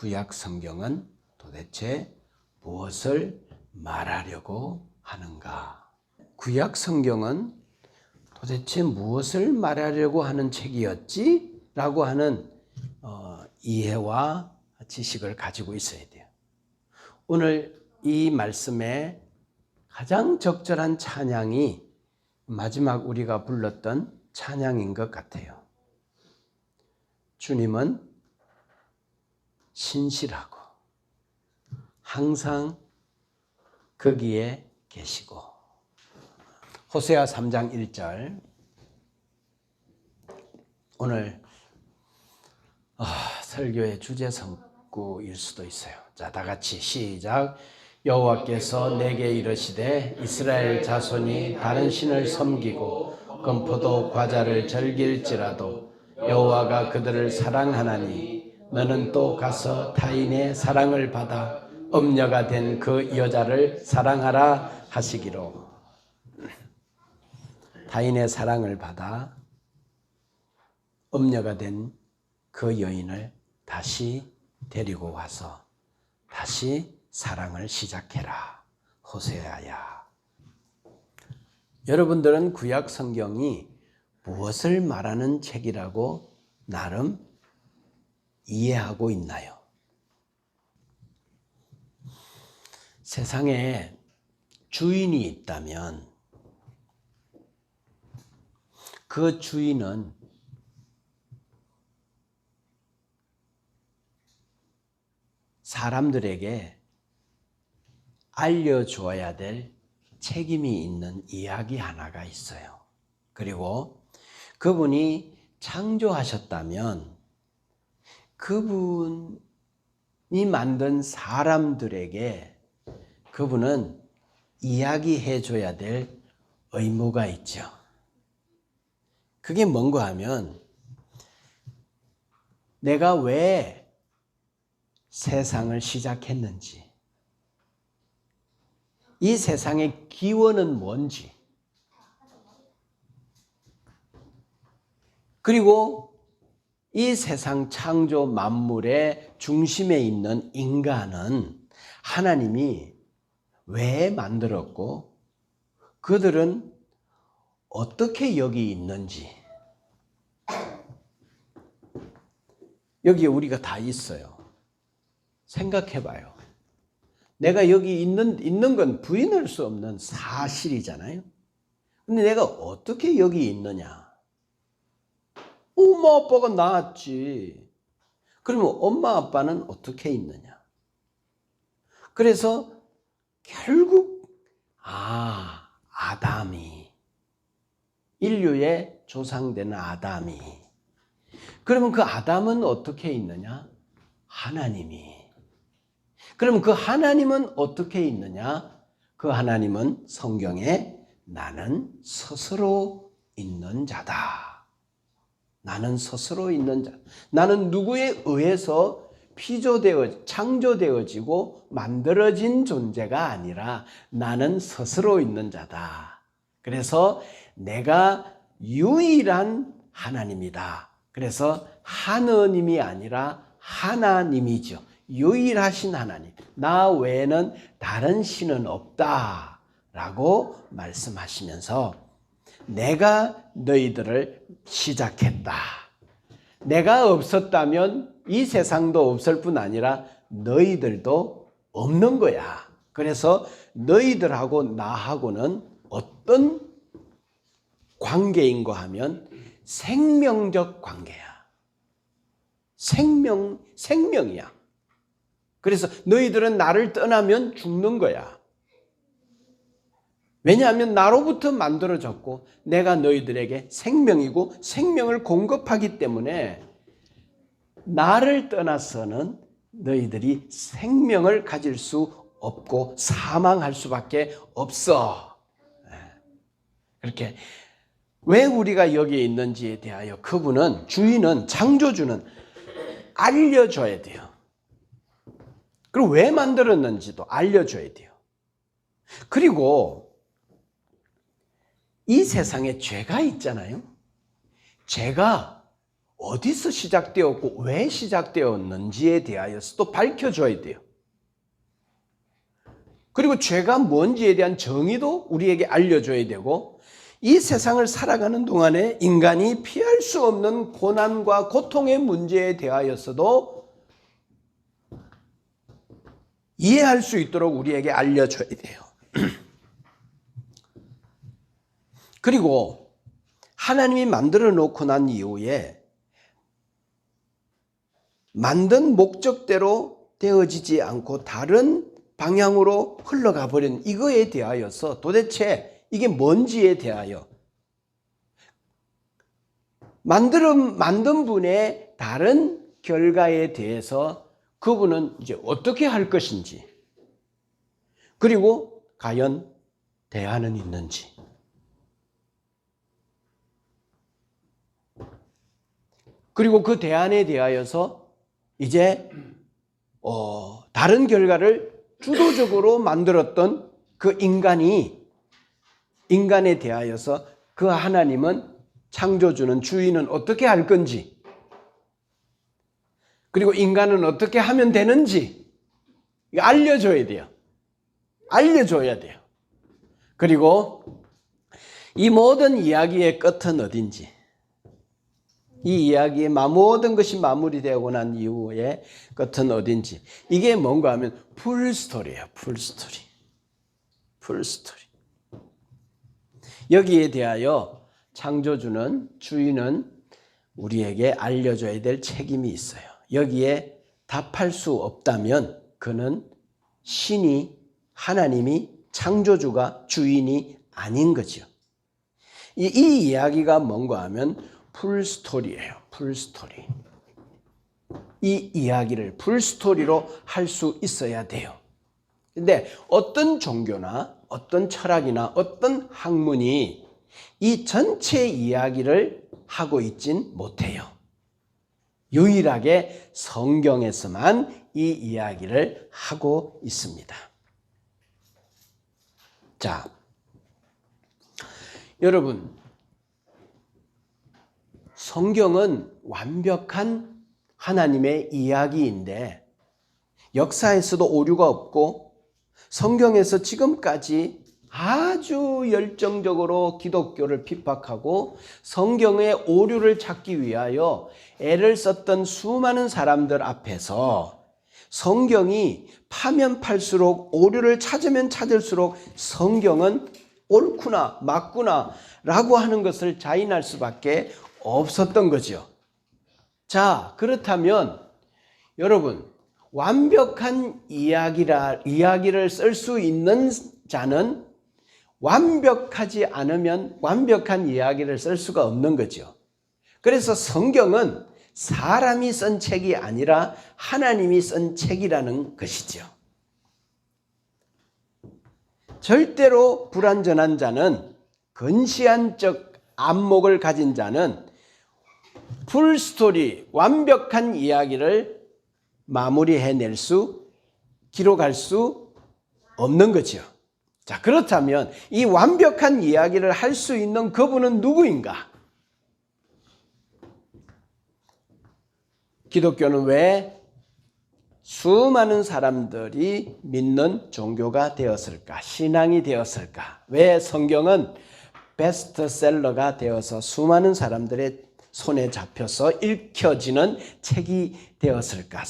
구약 성경은 도대체 무엇을 말하려고 하는가? 구약 성경은 도대체 무엇을 말하려고 하는 책이었지? 라고 하는 이해와 지식을 가지고 있어야 돼요. 오늘 이 말씀에 가장 적절한 찬양이 마지막 우리가 불렀던 찬양인 것 같아요. 주님은 신실하고 항상 거기에 계시고. 호세아 3장 1절. 오늘 설교의 주제 성구일 수도 있어요. 자, 다 같이 시작. 여호와께서 내게 이르시되 이스라엘 자손이 다른 신을 섬기고 건포도 과자를 즐길지라도 여호와가 그들을 사랑하나니 너는 또 가서 타인의 사랑을 받아 엄녀가 된 그 여자를 사랑하라 하시기로. 타인의 사랑을 받아 엄녀가 된 그 여인을 다시 데리고 와서 다시 사랑을 시작해라. 호세아야. 여러분들은 구약 성경이 무엇을 말하는 책이라고 나름 이해하고 있나요? 세상에 주인이 있다면 그 주인은 사람들에게 알려줘야 될 책임이 있는 이야기 하나가 있어요. 그리고 그분이 창조하셨다면 그분이 만든 사람들에게 그분은 이야기해 줘야 될 의무가 있죠. 그게 뭔가 하면 내가 왜 세상을 시작했는지, 이 세상의 기원은 뭔지, 그리고 이 세상 창조 만물의 중심에 있는 인간은 하나님이 왜 만들었고 그들은 어떻게 여기 있는지, 여기에 우리가 다 있어요. 생각해 봐요. 내가 여기 있는 건 부인할 수 없는 사실이잖아요. 근데 내가 어떻게 여기 있느냐? 엄마 아빠가 낳았지. 그러면 엄마 아빠는 어떻게 있느냐? 그래서 결국 아담이, 인류의 조상되는 아담이, 그러면 그 아담은 어떻게 있느냐? 하나님이. 그럼 그 하나님은 어떻게 있느냐? 그 하나님은 성경에 나는 스스로 있는 자다. 나는 스스로 있는 자. 나는 누구에 의해서 창조되어지고 만들어진 존재가 아니라 나는 스스로 있는 자다. 그래서 내가 유일한 하나님이다. 그래서 하느님이 아니라 하나님이죠. 유일하신 하나님. 나 외에는 다른 신은 없다. 라고 말씀하시면서 내가 너희들을 시작했다. 내가 없었다면 이 세상도 없을 뿐 아니라 너희들도 없는 거야. 그래서 너희들하고 나하고는 어떤 관계인가 하면 생명적 관계야. 생명이야. 그래서 너희들은 나를 떠나면 죽는 거야. 왜냐하면 나로부터 만들어졌고 내가 너희들에게 생명이고 생명을 공급하기 때문에 나를 떠나서는 너희들이 생명을 가질 수 없고 사망할 수밖에 없어. 그렇게 왜 우리가 여기에 있는지에 대하여 그분은, 주인은, 창조주는 알려줘야 돼요. 그리고 왜 만들었는지도 알려줘야 돼요. 그리고 이 세상에 죄가 있잖아요. 죄가 어디서 시작되었고 왜 시작되었는지에 대하여서도 밝혀줘야 돼요. 그리고 죄가 뭔지에 대한 정의도 우리에게 알려줘야 되고, 이 세상을 살아가는 동안에 인간이 피할 수 없는 고난과 고통의 문제에 대하여서도 이해할 수 있도록 우리에게 알려줘야 돼요. 그리고 하나님이 만들어 놓고 난 이후에 만든 목적대로 되어지지 않고 다른 방향으로 흘러가 버린 이거에 대하여서 도대체 이게 뭔지에 대하여 만든 분의 다른 결과에 대해서 그분은 이제 어떻게 할 것인지, 그리고 과연 대안은 있는지, 그리고 그 대안에 대하여서 이제 다른 결과를 주도적으로 만들었던 그 인간에 대하여서 그 하나님은, 창조주는, 주인은 어떻게 할 건지, 그리고 인간은 어떻게 하면 되는지 알려줘야 돼요. 알려줘야 돼요. 그리고 이 모든 이야기의 끝은 어딘지, 이 이야기의 모든 것이 마무리되고 난 이후에 끝은 어딘지, 이게 뭔가 하면 풀스토리예요. 풀스토리. 여기에 대하여 창조주는, 주인은 우리에게 알려줘야 될 책임이 있어요. 여기에 답할 수 없다면 그는 신이, 하나님이, 창조주가, 주인이 아닌 거죠. 이 이야기가 뭔가 하면 풀스토리예요. 풀스토리. 이 이야기를 풀스토리로 할 수 있어야 돼요. 근데 어떤 종교나 어떤 철학이나 어떤 학문이 이 전체 이야기를 하고 있진 못해요. 유일하게 성경에서만 이 이야기를 하고 있습니다. 자, 여러분, 성경은 완벽한 하나님의 이야기인데 역사에서도 오류가 없고, 성경에서 지금까지 아주 열정적으로 기독교를 핍박하고 성경의 오류를 찾기 위하여 애를 썼던 수많은 사람들 앞에서 성경이 파면 팔수록, 오류를 찾으면 찾을수록 성경은 옳구나 맞구나 라고 하는 것을 자인할 수밖에 없었던 거죠. 자, 그렇다면 여러분, 완벽한 이야기를 쓸 수 있는 자는 완벽하지 않으면 완벽한 이야기를 쓸 수가 없는 거죠. 그래서 성경은 사람이 쓴 책이 아니라 하나님이 쓴 책이라는 것이죠. 절대로 불완전한 자는, 근시안적 안목을 가진 자는 풀스토리, 완벽한 이야기를 마무리해낼 수, 기록할 수 없는 거죠. 자, 그렇다면 이 완벽한 이야기를 할 수 있는 그분은 누구인가? 기독교는 왜 수많은 사람들이 믿는 종교가 되었을까? 신앙이 되었을까? 왜 성경은 베스트셀러가 되어서 수많은 사람들의 손에 잡혀서 읽혀지는 책이 되었을까?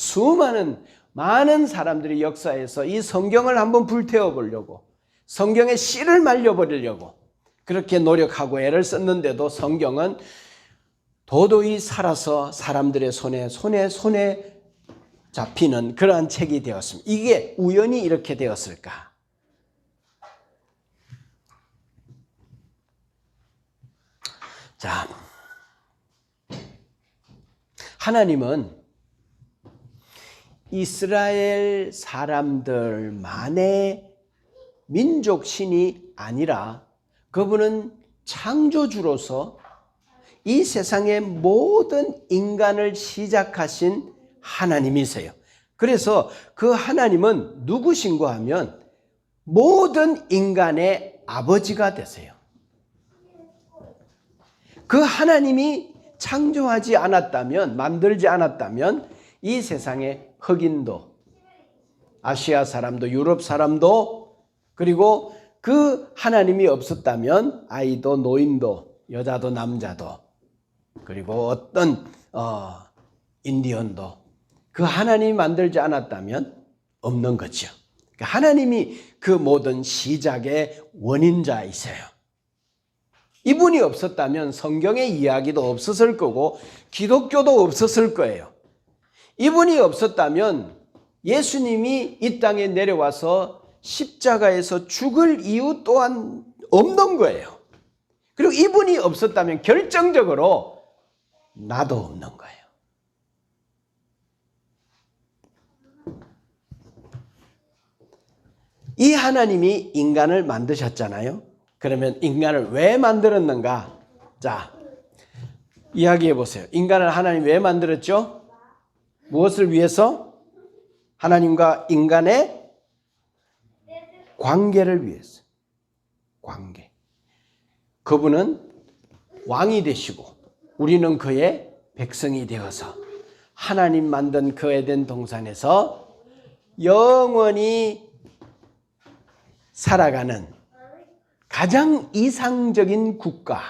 많은 사람들이 역사에서 이 성경을 한번 불태워 보려고, 성경의 씨를 말려버리려고 그렇게 노력하고 애를 썼는데도 성경은 도도히 살아서 사람들의 손에 잡히는 그러한 책이 되었습니다. 이게 우연히 이렇게 되었을까? 자, 하나님은 이스라엘 사람들만의 민족 신이 아니라 그분은 창조주로서 이 세상의 모든 인간을 시작하신 하나님이세요. 그래서 그 하나님은 누구신가 하면 모든 인간의 아버지가 되세요. 그 하나님이 창조하지 않았다면, 만들지 않았다면 이 세상에 흑인도, 아시아 사람도, 유럽 사람도, 그리고 그 하나님이 없었다면 아이도 노인도 여자도 남자도, 그리고 어떤 인디언도 그 하나님이 만들지 않았다면 없는 거죠. 하나님이 그 모든 시작의 원인자이세요. 이분이 없었다면 성경의 이야기도 없었을 거고 기독교도 없었을 거예요. 이분이 없었다면 예수님이 이 땅에 내려와서 십자가에서 죽을 이유 또한 없는 거예요. 그리고 이분이 없었다면 결정적으로 나도 없는 거예요. 이 하나님이 인간을 만드셨잖아요. 그러면 인간을 왜 만들었는가? 자, 이야기해 보세요. 인간을 하나님 왜 만들었죠? 무엇을 위해서? 하나님과 인간의 관계를 위해서. 관계. 그분은 왕이 되시고 우리는 그의 백성이 되어서 하나님 만든 그 에덴 동산에서 영원히 살아가는 가장 이상적인 국가,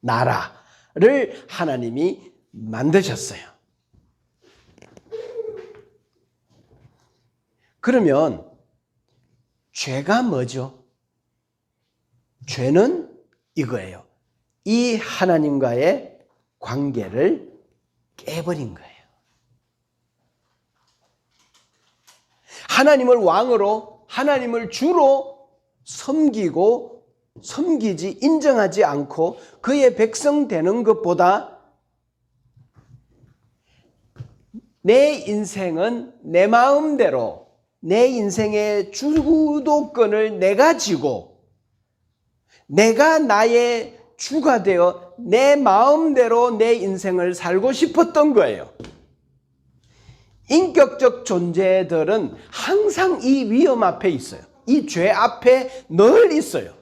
나라를 하나님이 만드셨어요. 그러면 죄가 뭐죠? 죄는 이거예요. 이 하나님과의 관계를 깨버린 거예요. 하나님을 왕으로, 하나님을 주로 섬기지, 인정하지 않고 그의 백성 되는 것보다 내 인생은 내 마음대로, 내 인생의 주도권을 내가 쥐고 내가 나의 주가 되어 내 마음대로 내 인생을 살고 싶었던 거예요. 인격적 존재들은 항상 이 위험 앞에 있어요. 이 죄 앞에 늘 있어요.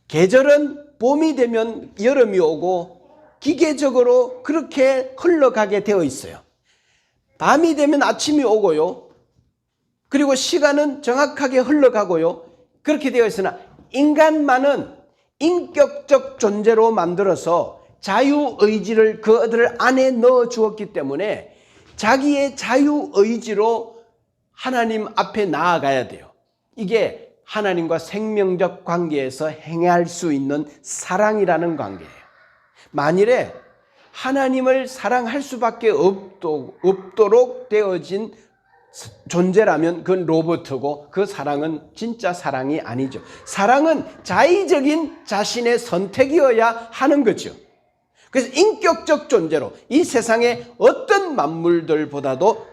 계절은 봄이 되면 여름이 오고 기계적으로 그렇게 흘러가게 되어 있어요. 밤이 되면 아침이 오고요. 그리고 시간은 정확하게 흘러가고요. 그렇게 되어 있으나 인간만은 인격적 존재로 만들어서 자유의지를 그들 안에 넣어 주었기 때문에 자기의 자유의지로 하나님 앞에 나아가야 돼요. 이게 하나님과 생명적 관계에서 행할 수 있는 사랑이라는 관계예요. 만일에 하나님을 사랑할 수밖에 없도록 되어진 존재라면 그건 로봇이고 그 사랑은 진짜 사랑이 아니죠. 사랑은 자의적인 자신의 선택이어야 하는 거죠. 그래서 인격적 존재로 이 세상의 어떤 만물들보다도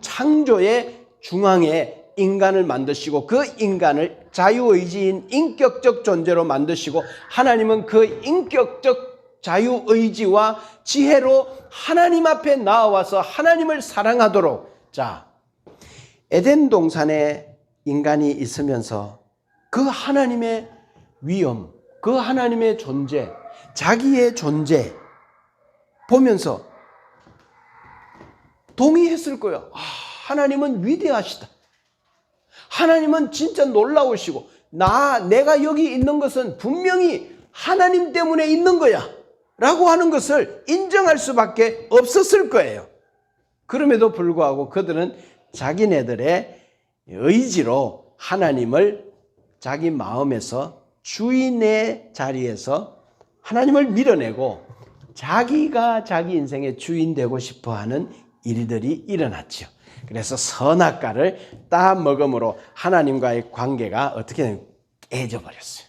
창조의 중앙에 인간을 만드시고 그 인간을 자유의지인 인격적 존재로 만드시고 하나님은 그 인격적 자유의지와 지혜로 하나님 앞에 나와서 하나님을 사랑하도록, 자, 에덴 동산에 인간이 있으면서 그 하나님의 위엄, 그 하나님의 존재, 자기의 존재 보면서 동의했을 거예요. 하나님은 위대하시다. 하나님은 진짜 놀라우시고 내가 여기 있는 것은 분명히 하나님 때문에 있는 거야 라고 하는 것을 인정할 수밖에 없었을 거예요. 그럼에도 불구하고 그들은 자기네들의 의지로 하나님을 자기 마음에서 주인의 자리에서 하나님을 밀어내고 자기가 자기 인생의 주인 되고 싶어하는 일들이 일어났죠. 그래서 선악과를 딱 먹음으로 하나님과의 관계가 어떻게 깨져버렸어요.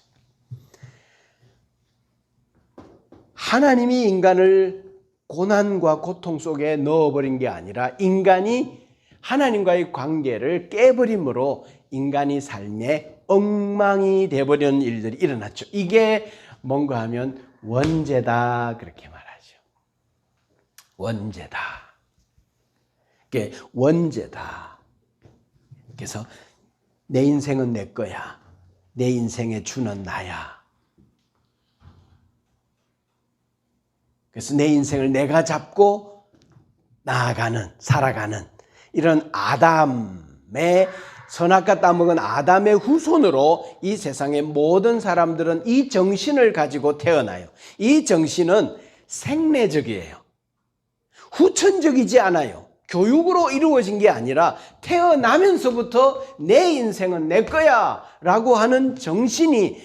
하나님이 인간을 고난과 고통 속에 넣어버린 게 아니라 인간이 하나님과의 관계를 깨버림으로 인간이 삶에 엉망이 되어버리는 일들이 일어났죠. 이게 뭔가 하면 원죄다 그렇게 말하죠. 원죄다. 이게 원죄다. 그래서 내 인생은 내 거야. 내 인생의 주는 나야. 그래서 내 인생을 내가 잡고 나아가는, 살아가는 이런 아담의 선악과 따먹은 아담의 후손으로 이 세상의 모든 사람들은 이 정신을 가지고 태어나요. 이 정신은 생내적이에요. 후천적이지 않아요. 교육으로 이루어진 게 아니라 태어나면서부터 내 인생은 내 거야 라고 하는 정신으로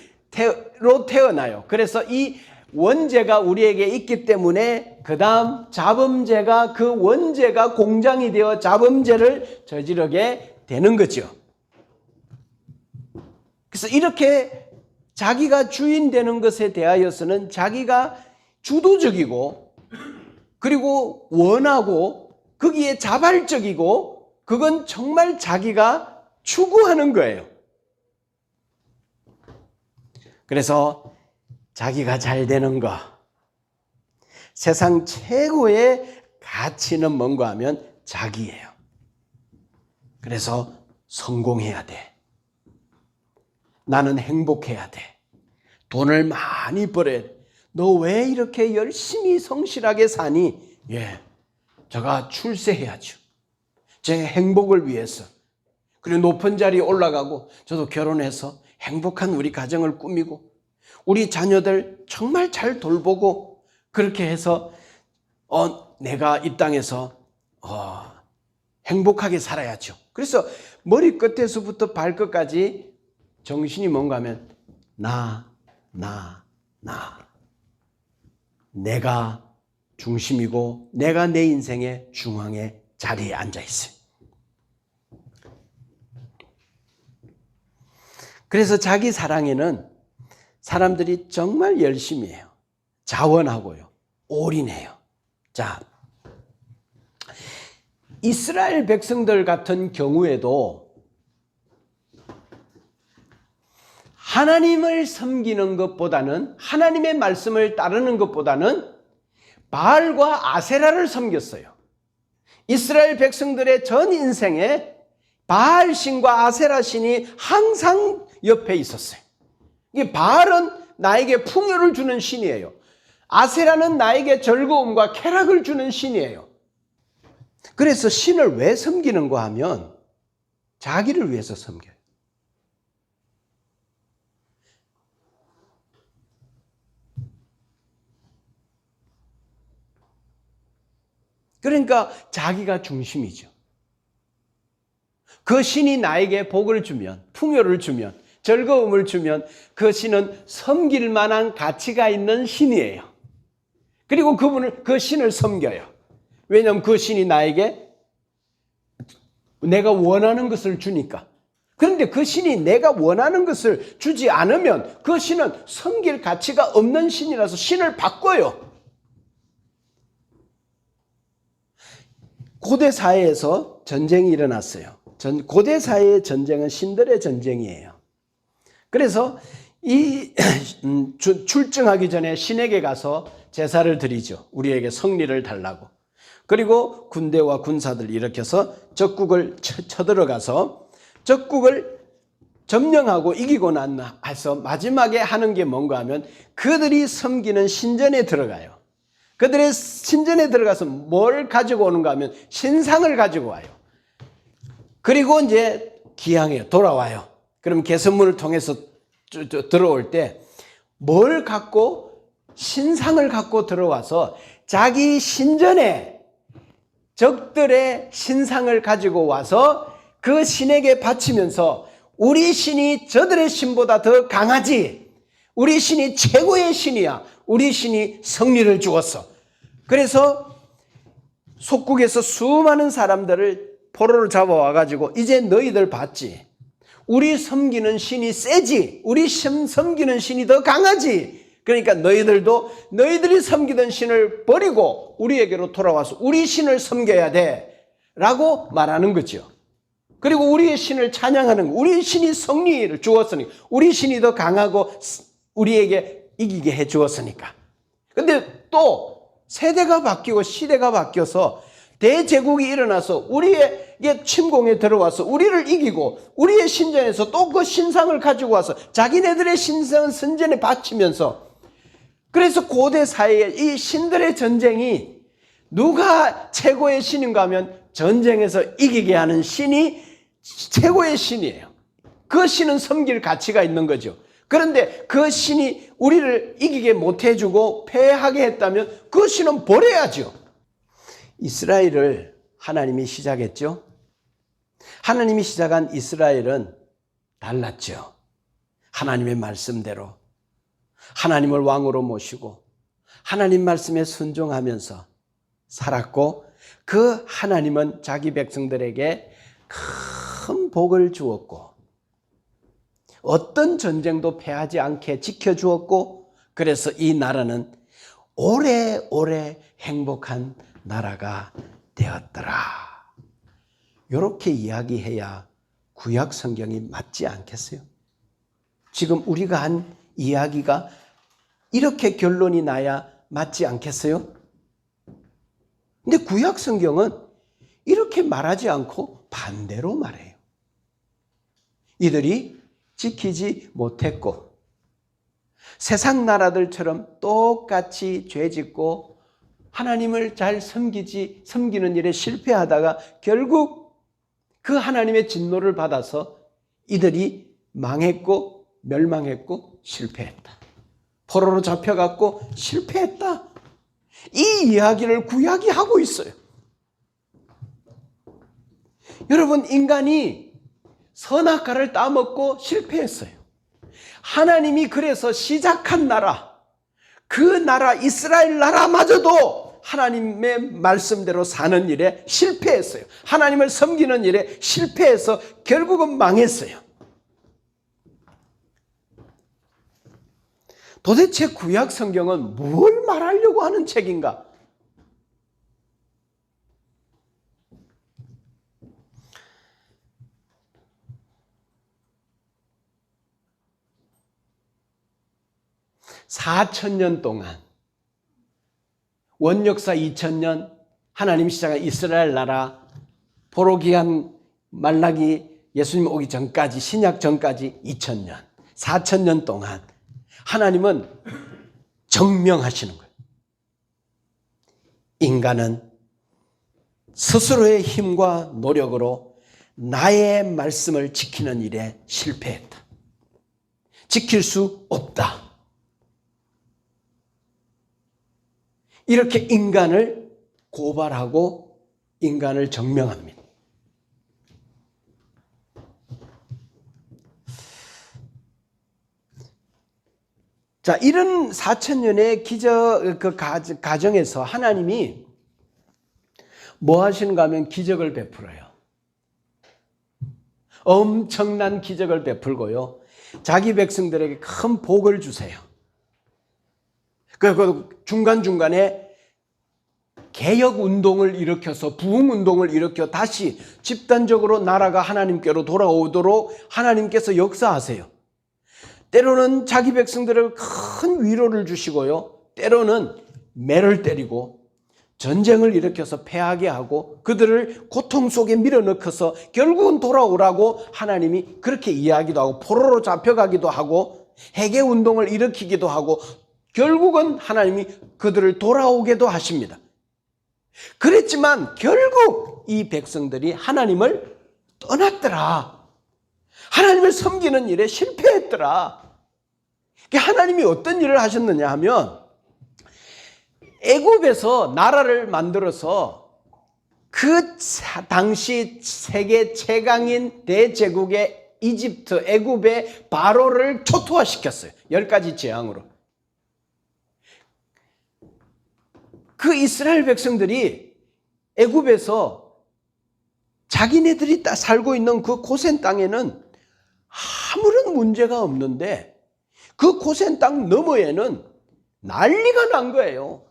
태어나요. 그래서 이 원죄가 우리에게 있기 때문에 그 다음 자범죄가 그 원죄가 공장이 되어 자범죄를 저지르게 되는 거죠. 그래서 이렇게 자기가 주인 되는 것에 대하여서는 자기가 주도적이고 그리고 원하고 거기에 자발적이고 그건 정말 자기가 추구하는 거예요. 그래서 자기가 잘 되는 거, 세상 최고의 가치는 뭔가 하면 자기예요. 그래서 성공해야 돼. 나는 행복해야 돼. 돈을 많이 벌어야 돼. 너 왜 이렇게 열심히 성실하게 사니? 예, 제가 출세해야죠. 제 행복을 위해서. 그리고 높은 자리에 올라가고 저도 결혼해서 행복한 우리 가정을 꾸미고 우리 자녀들 정말 잘 돌보고 그렇게 해서 내가 이 땅에서 행복하게 살아야죠. 그래서 머리끝에서부터 발끝까지 정신이 뭔가 하면 나. 내가 중심이고 내가 내 인생의 중앙의 자리에 앉아 있어요. 그래서 자기 사랑에는 사람들이 정말 열심히 해요. 자원하고요. 올인해요. 자, 이스라엘 백성들 같은 경우에도 하나님을 섬기는 것보다는 하나님의 말씀을 따르는 것보다는 바알과 아세라를 섬겼어요. 이스라엘 백성들의 전 신에 바알 신과 아세라 신이 항상 옆에 있었어요. 이 바알은 나에게 풍요를 주는 신이에요. 아세라는 나에게 즐거움과 쾌락을 주는 신이에요. 그래서 신을 왜 섬기는가 하면 자기를 위해서 섬겨요. 그러니까 자기가 중심이죠. 그 신이 나에게 복을 주면, 풍요를 주면, 즐거움을 주면 그 신은 섬길 만한 가치가 있는 신이에요. 그리고 그 신을 섬겨요. 왜냐하면 그 신이 나에게 내가 원하는 것을 주니까. 그런데 그 신이 내가 원하는 것을 주지 않으면 그 신은 섬길 가치가 없는 신이라서 신을 바꿔요. 고대 사회에서 전쟁이 일어났어요. 고대 사회의 전쟁은 신들의 전쟁이에요. 그래서 출정하기 전에 신에게 가서 제사를 드리죠. 우리에게胜利를 달라고. 그리고 군대와 군사들 일으켜서 적국을 쳐들어가서 적국을 점령하고 이기고 나서 마지막에 하는 게 뭔가 하면 그들이 섬기는 신전에 들어가요. 그들의 신전에 들어가서 뭘 가지고 오는가 하면 신상을 가지고 와요. 그리고 이제 기항해요. 돌아와요. 그럼 개선문을 통해서 들어올 때 뭘 갖고 신상을 갖고 들어와서 자기 신전에 적들의 신상을 가지고 와서 그 신에게 바치면서 우리 신이 저들의 신보다 더 강하지. 우리 신이 최고의 신이야. 우리 신이 승리를 주었어. 그래서 속국에서 수많은 사람들을 포로를 잡아와가지고 이제 너희들 봤지. 우리 섬기는 신이 세지. 우리 섬기는 신이 더 강하지. 그러니까 너희들도 너희들이 섬기던 신을 버리고 우리에게로 돌아와서 우리 신을 섬겨야 돼 라고 말하는 거죠. 그리고 우리의 신을 찬양하는 거. 우리 신이 승리를 주었으니까. 우리 신이 더 강하고 우리에게 이기게 해 주었으니까. 근데 또 세대가 바뀌고 시대가 바뀌어서 대제국이 일어나서 우리에게 침공에 들어와서 우리를 이기고 우리의 신전에서 또 그 신상을 가지고 와서 자기네들의 신상 선전에 바치면서 그래서 고대 사회에 이 신들의 전쟁이 누가 최고의 신인가 하면 전쟁에서 이기게 하는 신이 최고의 신이에요. 그 신은 섬길 가치가 있는 거죠. 그런데 그 신이 우리를 이기게 못해주고 패하게 했다면 그 신은 버려야죠. 이스라엘을 하나님이 시작했죠. 하나님이 시작한 이스라엘은 달랐죠. 하나님의 말씀대로 하나님을 왕으로 모시고 하나님 말씀에 순종하면서 살았고, 그 하나님은 자기 백성들에게 큰 복을 주었고 어떤 전쟁도 패하지 않게 지켜주었고, 그래서 이 나라는 오래오래 행복한 나라가 되었더라. 이렇게 이야기해야 구약 성경이 맞지 않겠어요? 지금 우리가 한 이야기가 이렇게 결론이 나야 맞지 않겠어요? 근데 구약 성경은 이렇게 말하지 않고 반대로 말해요. 이들이 지키지 못했고 세상 나라들처럼 똑같이 죄짓고 하나님을 잘 섬기는 일에 실패하다가 결국 그 하나님의 진노를 받아서 이들이 망했고 멸망했고 실패했다. 포로로 잡혀갔고 실패했다. 이 이야기를 구약이 하고 있어요. 여러분, 인간이 선악과를 따먹고 실패했어요. 하나님이 그래서 시작한 나라, 그 나라 이스라엘 나라마저도 하나님의 말씀대로 사는 일에 실패했어요. 하나님을 섬기는 일에 실패해서 결국은 망했어요. 도대체 구약 성경은 뭘 말하려고 하는 책인가? (4,000년) 동안, 원역사 2,000년, 하나님 시작한 이스라엘 나라, 포로기한 말라기 예수님 오기 전까지, 신약 전까지 2,000년, 4,000년 동안 하나님은 정명하시는 거예요. 인간은 스스로의 힘과 노력으로 나의 말씀을 지키는 일에 실패했다. 지킬 수 없다. 이렇게 인간을 고발하고 인간을 정명합니다. 자, 이런 4,000년의 가정에서 하나님이 뭐 하시는가 하면 기적을 베풀어요. 엄청난 기적을 베풀고요. 자기 백성들에게 큰 복을 주세요. 그리고 중간중간에 개혁 운동을 일으켜서 부흥 운동을 일으켜 다시 집단적으로 나라가 하나님께로 돌아오도록 하나님께서 역사하세요. 때로는 자기 백성들에게 큰 위로를 주시고요. 때로는 매를 때리고 전쟁을 일으켜서 패하게 하고 그들을 고통 속에 밀어넣어서 결국은 돌아오라고 하나님이 그렇게 이야기도 하고, 포로로 잡혀가기도 하고 해계 운동을 일으키기도 하고 결국은 하나님이 그들을 돌아오게도 하십니다. 그랬지만 결국 이 백성들이 하나님을 떠났더라. 하나님을 섬기는 일에 실패했더라. 하나님이 어떤 일을 하셨느냐 하면, 애굽에서 나라를 만들어서 그 당시 세계 최강인 대제국의 이집트, 애굽의 바로를 초토화시켰어요. 10가지 재앙으로. 그 이스라엘 백성들이 애굽에서 자기네들이 살고 있는 그 고센 땅에는 아무런 문제가 없는데 그 고센 땅 너머에는 난리가 난 거예요.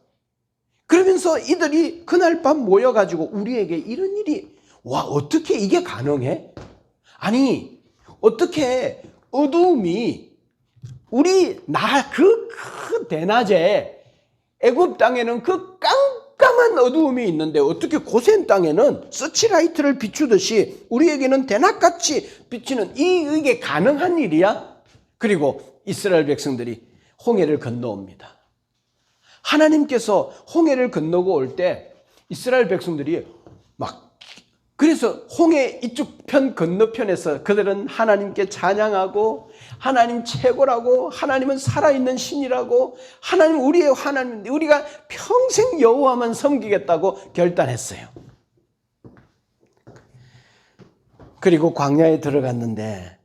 그러면서 이들이 그날 밤 모여가지고 우리에게 이런 일이, 어떻게 이게 가능해? 아니, 어떻게 어두움이 그 대낮에 애굽 땅에는 그 깜깜한 어두움이 있는데 어떻게 고센 땅에는 서치라이트를 비추듯이 우리에게는 대낮같이 비치는 이게 가능한 일이야? 그리고 이스라엘 백성들이 홍해를 건너옵니다. 하나님께서 홍해를 건너고 올 때 이스라엘 백성들이 막 그래서 홍해 이쪽 편 건너편에서 그들은 하나님께 찬양하고 하나님 최고라고 하나님은 살아있는 신이라고 하나님 우리의 하나님 우리가 평생 여호와만 섬기겠다고 결단했어요. 그리고 광야에 들어갔는데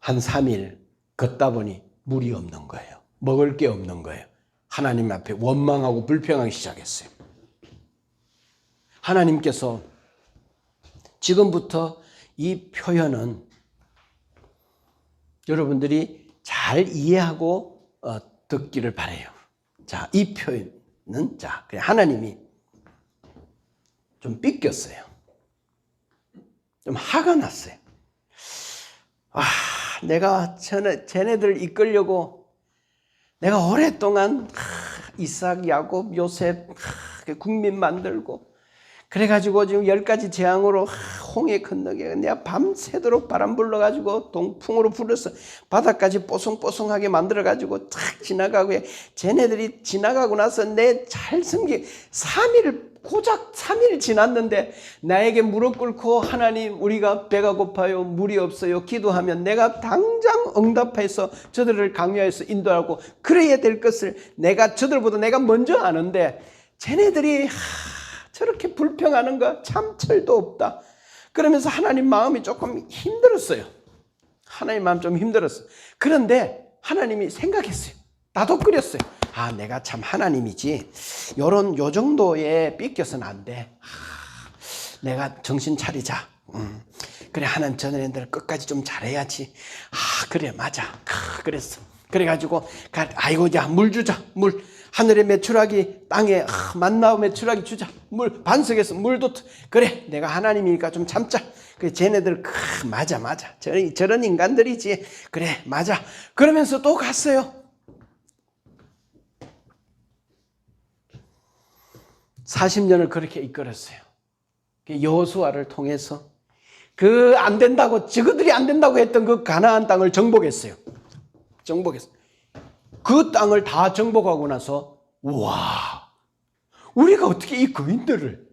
한 3일 걷다 보니 물이 없는 거예요. 먹을 게 없는 거예요. 하나님 앞에 원망하고 불평하기 시작했어요. 하나님께서 지금부터 이 표현은 여러분들이 잘 이해하고 듣기를 바라요. 자, 이 표현은 자, 하나님이 좀 삐꼈어요. 좀 화가 났어요. 내가 쟤네들 이끌려고 내가 오랫동안 이삭, 야곱, 요셉 국민 만들고 그래가지고 지금 10가지 재앙으로 홍해 건너게 내가 밤새도록 바람 불러가지고 동풍으로 불어서 바닥까지 뽀송뽀송하게 만들어가지고 탁 지나가고 쟤네들이 지나가고 나서 내 잘 섬기 3일 고작 3일 지났는데 나에게 무릎 꿇고 하나님 우리가 배가 고파요 물이 없어요 기도하면 내가 당장 응답해서 저들을 강요해서 인도하고 그래야 될 것을 내가 저들보다 내가 먼저 아는데 쟤네들이 저렇게 불평하는 거 참 철도 없다. 그러면서 하나님 마음이 조금 힘들었어요. 하나님 마음 좀 힘들었어요. 그런데 하나님이 생각했어요. 나도 끓였어요. 내가 참 하나님이지. 요 정도에 삐껴서는 안 돼. 내가 정신 차리자. 그래 하나님 저네들 끝까지 좀 잘해야지. 그래 맞아. 그랬어. 그래가지고 아이고 자 물 주자 물. 하늘의 메추라기 땅에 만나오 메추라기 주자 물 반석에서 물도 그래 내가 하나님이니까 좀 참자 그래 쟤네들 맞아 저런 인간들이지 그래 맞아 그러면서 또 갔어요. 40년을 그렇게 이끌었어요. 여호수아를 통해서 안 된다고 저들이 안 된다고 했던 그 가나안 땅을 정복했어요. 그 땅을 다 정복하고 나서 와 우리가 어떻게 이 거인들을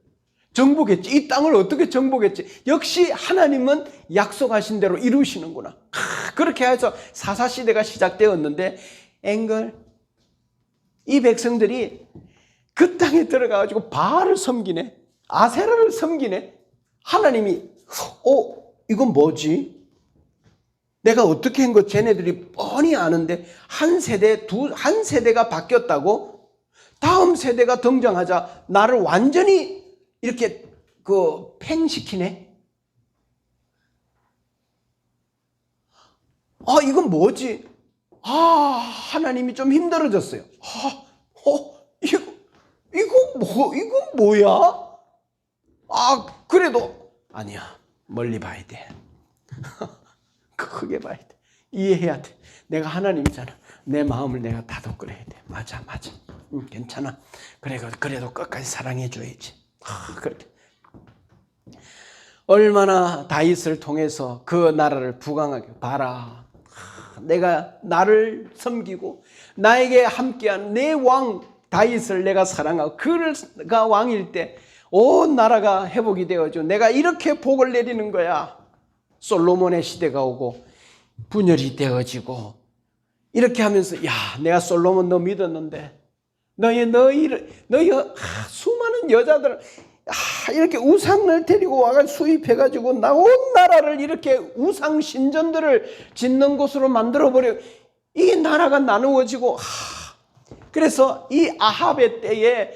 정복했지? 이 땅을 어떻게 정복했지? 역시 하나님은 약속하신 대로 이루시는구나. 그렇게 해서 사사시대가 시작되었는데 이 백성들이 그 땅에 들어가가지고 바알을 섬기네 아세라를 섬기네. 하나님이 이건 뭐지? 내가 어떻게 한 거 쟤네들이 뻔히 아는데 한 세대가 바뀌었다고 다음 세대가 등장하자 나를 완전히 이렇게 팽시키네. 이건 뭐지? 하나님이 좀 힘들어졌어요. 이건 뭐야? 그래도 아니야. 멀리 봐야 돼. 크게 봐야 돼. 이해해야 돼. 내가 하나님이잖아. 내 마음을 내가 다독거려야 돼. 맞아. 괜찮아. 그래도 끝까지 사랑해 줘야지. 그래. 얼마나 다윗을 통해서 그 나라를 부강하게 봐라. 내가 나를 섬기고 나에게 함께한 내 왕 다윗을 내가 사랑하고 그가 왕일 때 온 나라가 회복이 되어져. 내가 이렇게 복을 내리는 거야. 솔로몬의 시대가 오고 분열이 되어지고 이렇게 하면서 내가 솔로몬 너 믿었는데 너희 수많은 여자들 이렇게 우상을 데리고 와가 수입해가지고 나 온 나라를 이렇게 우상 신전들을 짓는 곳으로 만들어버려. 이게 나라가 나누어지고 그래서 이 아합의 때에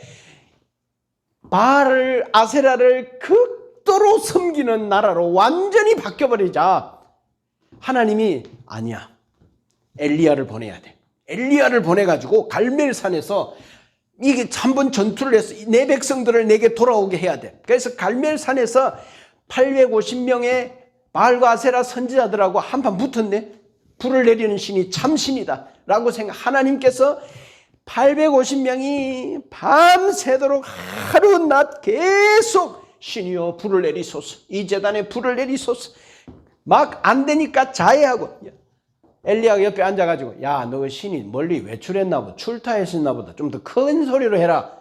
바알을 아세라를 극도로 섬기는 나라로 완전히 바뀌어버리자 하나님이 아니야. 엘리야를 보내야 돼. 엘리야를 보내가지고 갈멜산에서 이게 한번 전투를 해서 내 백성들을 내게 돌아오게 해야 돼. 그래서 갈멜산에서 850명의 바알과 아세라 선지자들하고 한판 붙었네. 불을 내리는 신이 참신이다 라고 하나님께서 850명이 밤새도록 하루 낮 계속 신이여 불을 내리소서 이 제단에 불을 내리소서 막 안 되니까 자해하고 엘리야가 옆에 앉아가지고 야, 너 신이 멀리 외출했나 보다. 출타했었나 보다. 좀 더 큰 소리로 해라.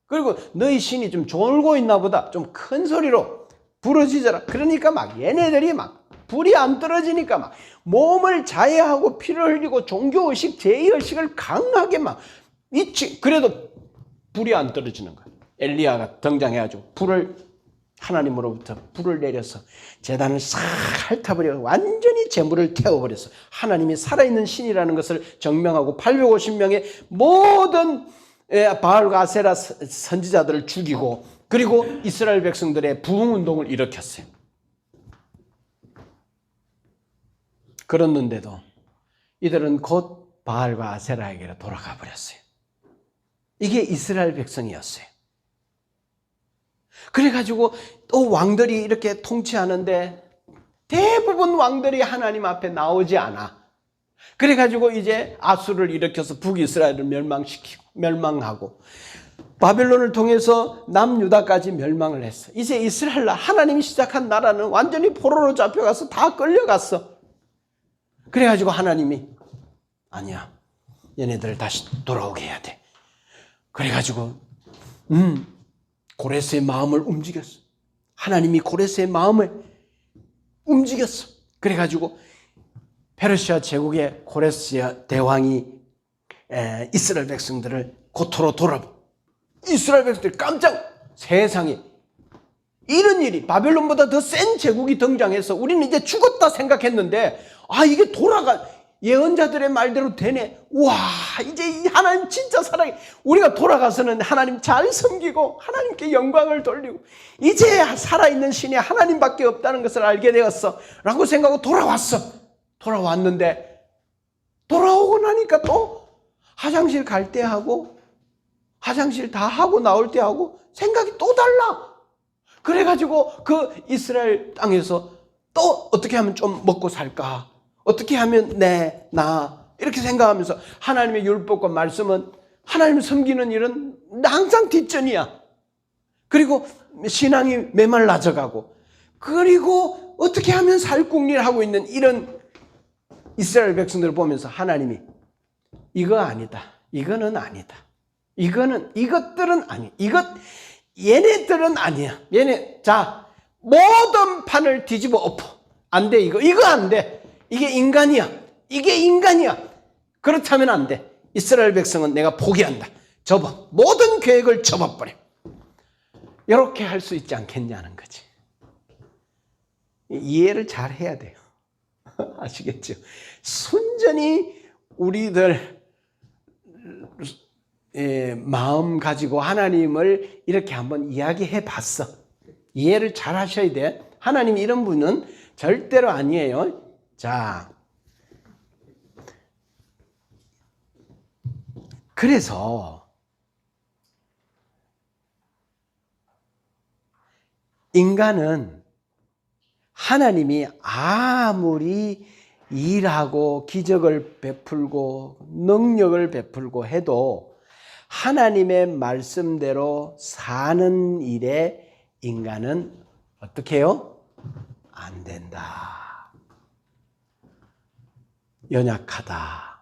그리고 너희 신이 좀 졸고 있나 보다. 좀 큰 소리로 부르짖어라. 그러니까 막 얘네들이 막 불이 안 떨어지니까 막 몸을 자해하고 피를 흘리고 종교의식, 제의의식을 강하게 막 미치. 그래도 불이 안 떨어지는 거야. 엘리야가 등장해가지고 하나님으로부터 불을 내려서 제단을 싹 핥아버려 완전히 재물을 태워버렸어. 하나님이 살아있는 신이라는 것을 증명하고 850명의 모든 바알과 아세라 선지자들을 죽이고 그리고 이스라엘 백성들의 부흥운동을 일으켰어요. 그랬는데도 이들은 곧 바알과 아세라에게로 돌아가 버렸어요. 이게 이스라엘 백성이었어요. 그래가지고 또 왕들이 이렇게 통치하는데 대부분 왕들이 하나님 앞에 나오지 않아. 그래가지고 이제 아수를 일으켜서 북이스라엘을 멸망하고 바벨론을 통해서 남유다까지 멸망을 했어. 이제 이스라엘 하나님이 시작한 나라는 완전히 포로로 잡혀가서 다 끌려갔어. 그래가지고 하나님이 아니야, 얘네들 다시 돌아오게 해야 돼. 그래가지고 고레스의 마음을 움직였어. 하나님이 고레스의 마음을 움직였어. 그래가지고 페르시아 제국의 고레스 대왕이 이스라엘 백성들을 고토로 돌아보. 이스라엘 백성들이 세상에 이런 일이 바벨론보다 더 센 제국이 등장해서 우리는 이제 죽었다 생각했는데 이게 예언자들의 말대로 되네. 와, 이제 하나님 진짜 사랑해. 우리가 돌아가서는 하나님 잘 섬기고 하나님께 영광을 돌리고 이제 살아있는 신이 하나님밖에 없다는 것을 알게 되었어 라고 생각하고 돌아왔는데 돌아오고 나니까 또 화장실 갈 때 하고 화장실 다 하고 나올 때 하고 생각이 또 달라. 그래가지고 그 이스라엘 땅에서 또 어떻게 하면 좀 먹고 살까, 어떻게 하면 나 이렇게 생각하면서 하나님의 율법과 말씀은 하나님 섬기는 일은 항상 뒷전이야. 그리고 신앙이 메말라져가고 그리고 어떻게 하면 살궁리를 하고 있는 이런 이스라엘 백성들을 보면서 하나님이 이거 아니다, 이거는 아니다, 이것들은 아니야, 얘네들은 아니야. 자, 모든 판을 뒤집어 엎어. 안 돼, 이거 안 돼. 이게 인간이야. 그렇다면 안 돼. 이스라엘 백성은 내가 포기한다. 모든 계획을 접어버려. 이렇게 할 수 있지 않겠냐는 거지. 이해를 잘 해야 돼요. 아시겠죠? 순전히 우리들 마음 가지고 하나님을 이렇게 한번 이야기해 봤어. 이해를 잘 하셔야 돼. 하나님 이런 분은 절대로 아니에요. 자, 그래서 인간은 하나님이 아무리 일하고 기적을 베풀고 능력을 베풀고 해도 하나님의 말씀대로 사는 일에 인간은 어떻게 해요? 안 된다. 연약하다.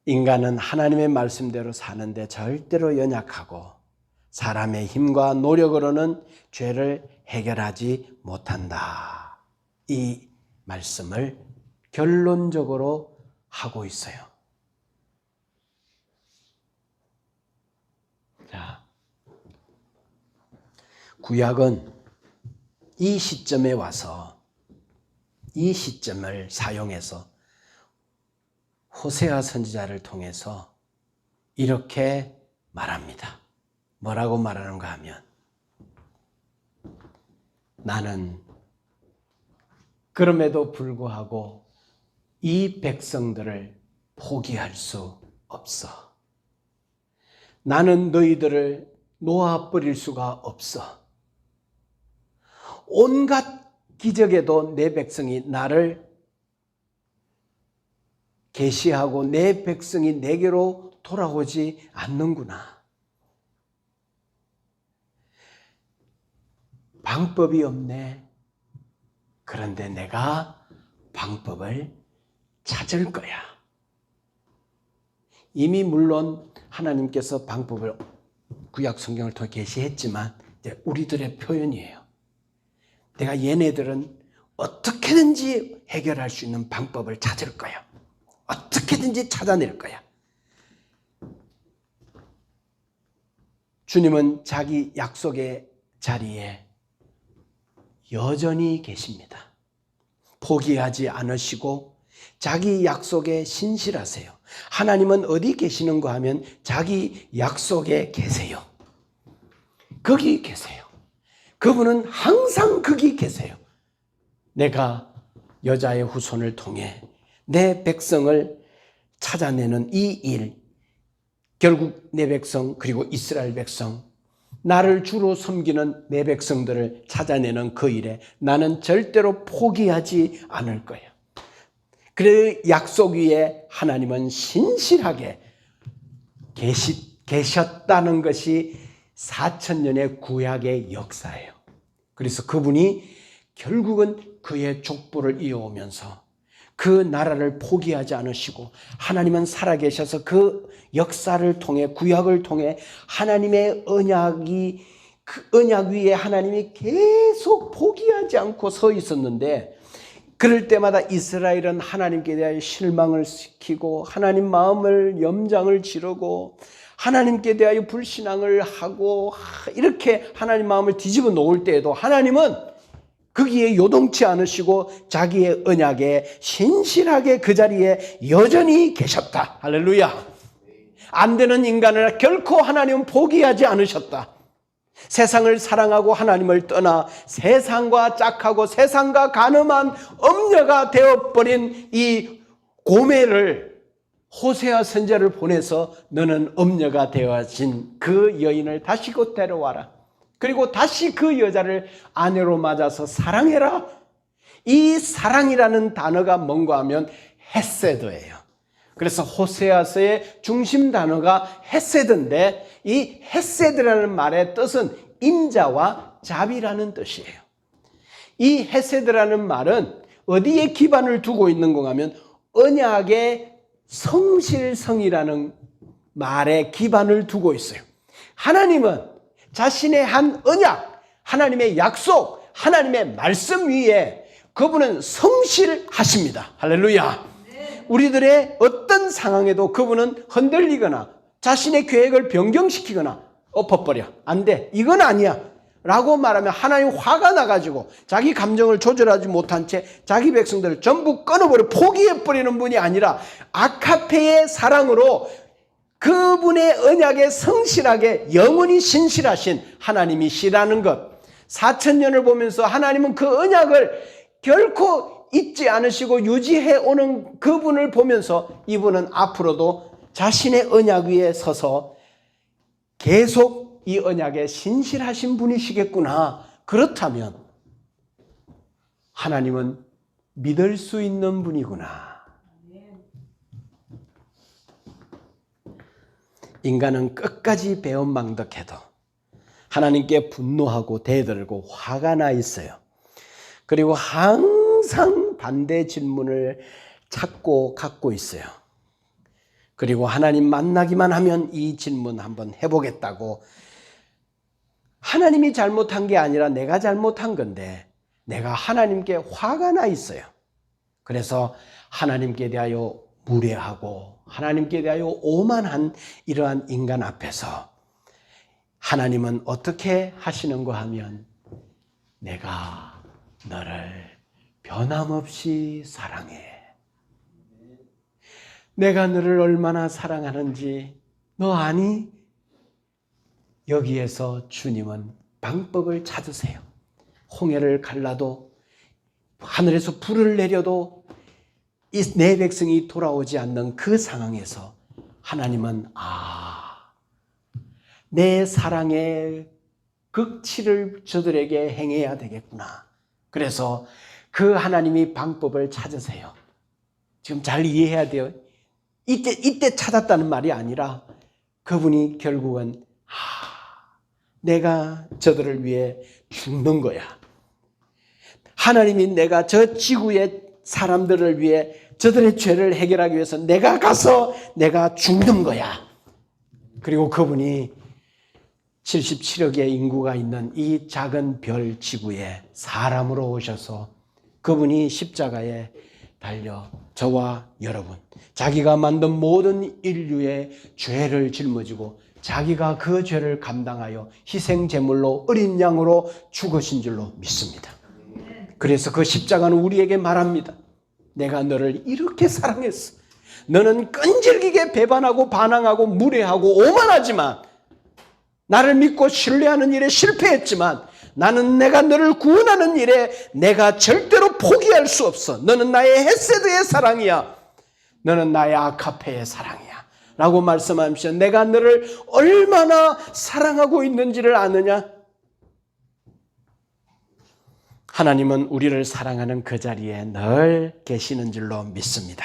인간은 하나님의 말씀대로 사는데 절대로 연약하고 사람의 힘과 노력으로는 죄를 해결하지 못한다. 이 말씀을 결론적으로 하고 있어요. 자, 구약은 이 시점에 와서 이 시점을 사용해서 호세아 선지자를 통해서 이렇게 말합니다. 뭐라고 말하는가 하면 나는 그럼에도 불구하고 이 백성들을 포기할 수 없어. 나는 너희들을 놓아버릴 수가 없어. 온갖 기적에도 내 백성이 나를 계시하고 내 백성이 내게로 돌아오지 않는구나. 방법이 없네. 그런데 내가 방법을 찾을 거야. 이미 물론 하나님께서 방법을 구약 성경을 통해 계시했지만 이제 우리들의 표현이에요. 내가 얘네들은 어떻게든지 해결할 수 있는 방법을 찾을 거야. 어떻게든지 찾아낼 거야. 주님은 자기 약속의 자리에 여전히 계십니다. 포기하지 않으시고 자기 약속에 신실하세요. 하나님은 어디 계시는가 하면 자기 약속에 계세요. 거기 계세요. 그분은 항상 거기 계세요. 내가 여자의 후손을 통해 내 백성을 찾아내는 이 일, 결국 내 백성 그리고 이스라엘 백성, 나를 주로 섬기는 내 백성들을 찾아내는 그 일에 나는 절대로 포기하지 않을 거야. 그 약속 위에 하나님은 신실하게 계셨다는 것이 4000년의 구약의 역사예요. 그래서 그분이 결국은 그의 족보를 이어오면서 그 나라를 포기하지 않으시고 하나님은 살아계셔서 그 역사를 통해 구약을 통해 하나님의 언약이 그 언약 위에 하나님이 계속 포기하지 않고 서 있었는데 그럴 때마다 이스라엘은 하나님께 대하여 실망을 시키고 하나님 마음을 염장을 지르고 하나님께 대하여 불신앙을 하고 이렇게 하나님 마음을 뒤집어 놓을 때에도 하나님은 거기에 요동치 않으시고 자기의 언약에 신실하게 그 자리에 여전히 계셨다. 할렐루야. 안 되는 인간을 결코 하나님은 포기하지 않으셨다. 세상을 사랑하고 하나님을 떠나 세상과 짝하고 세상과 간음한 엄녀가 되어버린 이 고멜을 호세아 선지자를 보내서 너는 엄녀가 되어진 그 여인을 다시 곧 데려와라. 그리고 다시 그 여자를 아내로 맞아서 사랑해라. 이 사랑이라는 단어가 뭔가 하면 헤세드예요. 그래서 호세아서의 중심 단어가 헤세드인데 이 헤세드라는 말의 뜻은 인자와 자비라는 뜻이에요. 이 헤세드라는 말은 어디에 기반을 두고 있는 건가 하면 언약의 성실성이라는 말에 기반을 두고 있어요. 하나님은 자신의 한 언약, 하나님의 약속, 하나님의 말씀 위에 그분은 성실하십니다. 할렐루야. 우리들의 어떤 상황에도 그분은 흔들리거나 자신의 계획을 변경시키거나 엎어버려. 안 돼. 이건 아니야. 라고 말하면 하나님 화가 나가지고 자기 감정을 조절하지 못한 채 자기 백성들을 전부 끊어버려 포기해버리는 분이 아니라 아카페의 사랑으로 그분의 언약에 성실하게 영원히 신실하신 하나님이시라는 것. 4000년을 보면서 하나님은 그 언약을 결코 잊지 않으시고 유지해 오는 그분을 보면서 이분은 앞으로도 자신의 언약 위에 서서 계속 이 언약에 신실하신 분이시겠구나. 그렇다면 하나님은 믿을 수 있는 분이구나. 인간은 끝까지 배은망덕해도 하나님께 분노하고 대들고 화가 나 있어요. 그리고 항상 반대 질문을 찾고 갖고 있어요. 그리고 하나님 만나기만 하면 이 질문 한번 해보겠다고. 하나님이 잘못한 게 아니라 내가 잘못한 건데 내가 하나님께 화가 나 있어요. 그래서 하나님께 대하여 무례하고 하나님께 대하여 오만한 이러한 인간 앞에서 하나님은 어떻게 하시는가 하면 내가 너를 변함없이 사랑해. 내가 너를 얼마나 사랑하는지 너 아니? 여기에서 주님은 방법을 찾으세요. 홍해를 갈라도 하늘에서 불을 내려도 이 내 백성이 돌아오지 않는 그 상황에서 하나님은 내 사랑의 극치를 저들에게 행해야 되겠구나. 그래서 그 하나님이 방법을 찾으세요. 지금 잘 이해해야 돼요. 이때 찾았다는 말이 아니라 그분이 결국은 내가 저들을 위해 죽는 거야. 하나님이 내가 저 지구의 사람들을 위해 저들의 죄를 해결하기 위해서 내가 가서 내가 죽는 거야. 그리고 그분이 77억의 인구가 있는 이 작은 별 지구에 사람으로 오셔서 그분이 십자가에 달려 저와 여러분, 자기가 만든 모든 인류의 죄를 짊어지고 자기가 그 죄를 감당하여 희생제물로 어린 양으로 죽으신 줄로 믿습니다. 그래서 그 십자가는 우리에게 말합니다. 내가 너를 이렇게 사랑했어. 너는 끈질기게 배반하고 반항하고 무례하고 오만하지만, 나를 믿고 신뢰하는 일에 실패했지만, 나는 내가 너를 구원하는 일에 내가 절대로 포기할 수 없어. 너는 나의 헤세드의 사랑이야. 너는 나의 아카페의 사랑이야. 라고 말씀하면서 내가 너를 얼마나 사랑하고 있는지를 아느냐? 하나님은 우리를 사랑하는 그 자리에 늘 계시는 줄로 믿습니다.